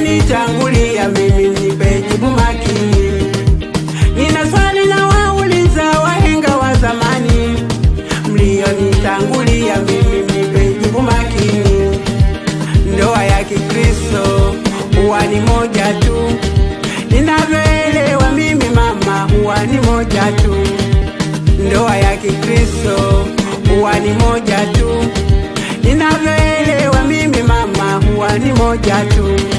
mlionitangulia mimi nipe jibu makini. Nina swali na wauliza wahenga wa zamani, mlionitangulia mimi nipe jibu makini. Ndoa ya Kikristo huwa ni moja tu, ninavyoelewa mimi mama, huwa ni moja tu. Ndoa ya Kikristo huwa ni moja tu, ninavyoelewa mimi mama, huwa ni moja tu.